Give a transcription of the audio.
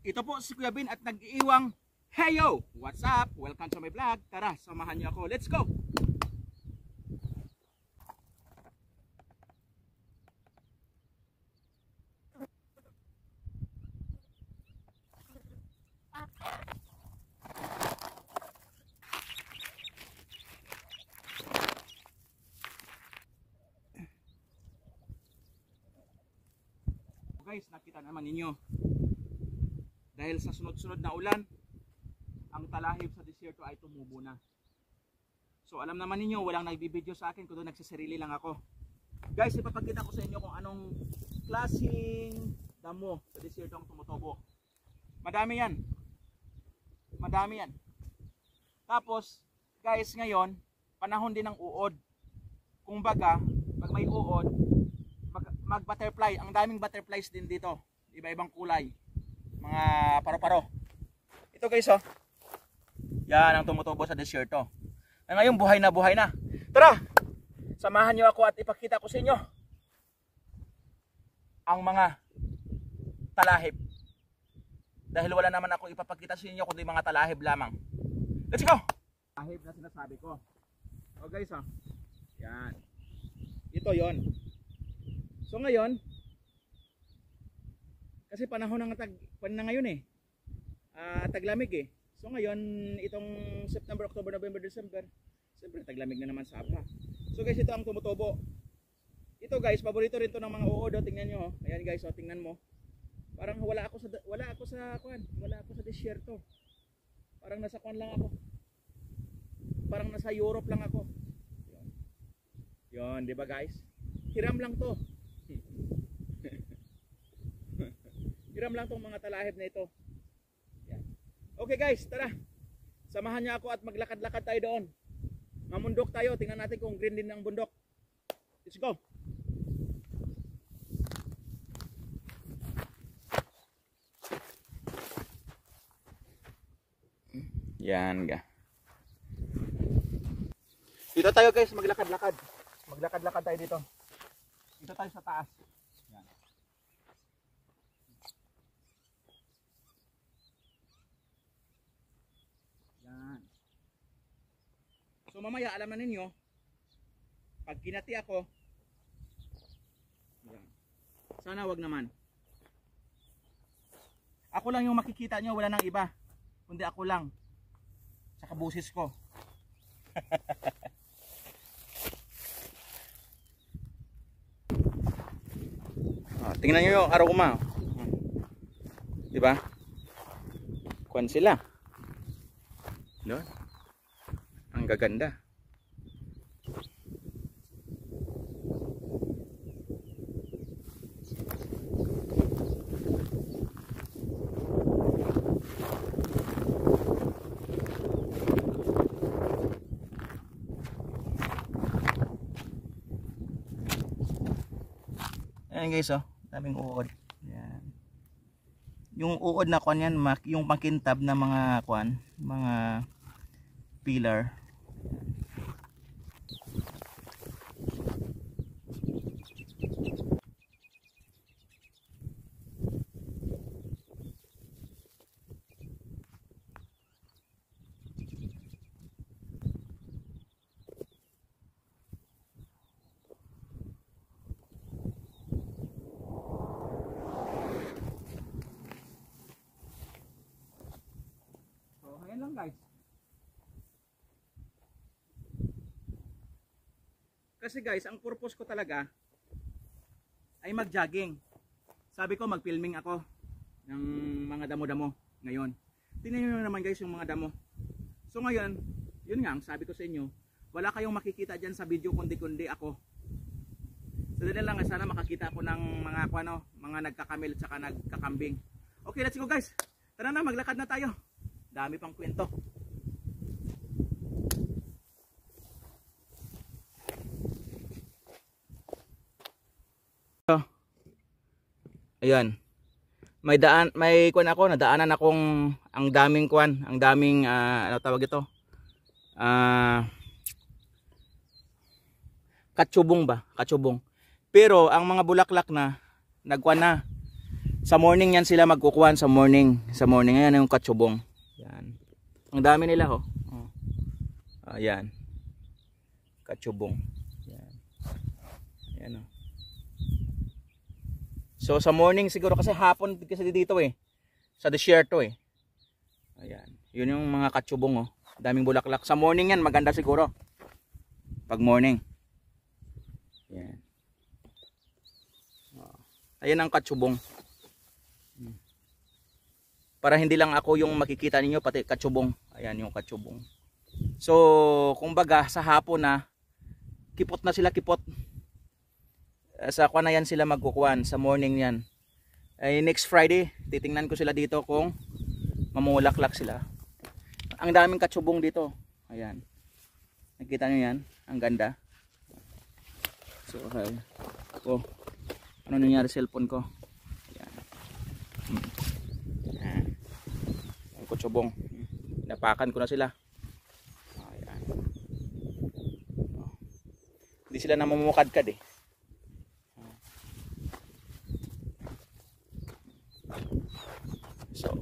Ito po si Kuya Bin at nag-iiwang heyo! What's up? Welcome to my vlog. Tara, samahan niyo ako. Let's go! Guys, nakita naman ninyo. Dahil sa sunod-sunod na ulan, ang talahib sa desierto ay tumubo na. So alam naman ninyo, walang nagbibideo sa akin kundi nagsisarili lang ako. Guys, ipapakita ko sa inyo kung anong klaseng damo sa desierto ang tumutubo. Madami yan. Madami yan. Tapos, guys, ngayon, panahon din ng uod. Kung baga, pag may uod, mag-butterfly. Ang daming butterflies din dito. Iba-ibang kulay. Mga paro-paro. Ito guys, oh. Yan ang tumutubo sa desierto. Ngayon, buhay na buhay na. Tara! Samahan nyo ako at ipakita ko sa inyo ang mga talahib. Dahil wala naman ako ipapakita sa inyo kundi mga talahib lamang. Let's go! Talahib na sinasabi ko. Oh guys, oh. Yan. Ito yon. So ngayon, kasi panahon ng ngayon eh. Taglamig eh. So ngayon, itong September, October, November, December, siyempre taglamig na naman sa apa. So guys, ito ang tumutubo. Ito guys, paborito rin to ng mga uod. Tingnan nyo. Ayan guys, oh, tingnan mo. Parang wala ako sa desierto. Parang nasa kuan lang ako. Parang nasa Europe lang ako. Yon, 'di ba guys? Hiram lang 'to. Hiram lang 'tong mga talahib na ito. Yan. Okay guys, tara. Samahan niyo ako at maglakad-lakad tayo doon. Mamundok tayo, tingnan natin kung green din ang bundok. Let's go. Yan ga. Dito tayo guys, maglakad-lakad. Maglakad-lakad tayo dito. Dito tayo sa taas. Yan. Yan. So mamaya alam na ninyo, pag kinati ako, yan. Sana wag naman. Ako lang yung makikita nyo, wala nang iba. Kundi ako lang. Sa kabusis ko. Tingnan nyo yung aroma. Diba? Kuwan sila. No? Ang gaganda. Ayan guys, oh. Daming uod. Yan. Yung uod na kuan yan, yung makintab na mga kuan, mga pillar. Lang guys. Kasi guys, ang purpose ko talaga ay mag-jogging. Sabi ko mag-filming ako ng mga damo-damo ngayon. Tingnan niyo naman guys yung mga damo. So ngayon, yun nga ang sabi ko sa inyo, wala kayong makikita diyan sa video kundi ako. So dito lang, sana makakita ko ng mga kuano, mga nagkakamil at saka nagkakambing. Okay, let's go guys. Tara na, maglakad na tayo. Dami pang kwento. Ayan. May kuan ako, nadaanan akong ang daming kuan, ang daming ano tawag ito? Katsubong ba? Katsubong. Pero ang mga bulaklak na nagkuan na. Sa morning yan sila magkukuhan, sa morning. Sa morning, ayan yung katsubong. Yan. Ang dami nila ho. Oh. Ayan. Katsubong. Yan. Ayan oh. So sa morning siguro kasi hapon kasi dito eh. Sa desierto eh. Ayan. Yun yung mga katsubong oh. Daming bulaklak. Sa morning yan maganda siguro. Pag morning. Ayan. Ayan ang katsubong. Para hindi lang ako yung makikita ninyo, pati katsubong. Ayan yung katsubong. So, kumbaga sa hapon na, kipot na sila, kipot. Sa kwa na yan sila magkukuhan, sa morning yan. Ay, next Friday, titingnan ko sila dito kung mamulaklak sila. Ang daming katsubong dito. Ayan. Nakita nyo yan? Ang ganda. So, okay. Oh, ano nangyari sa cellphone ko? Ayan. Ang kutsubong. Napakan ko na sila. Ayan. Oh. Hindi sila namumukadkad eh. So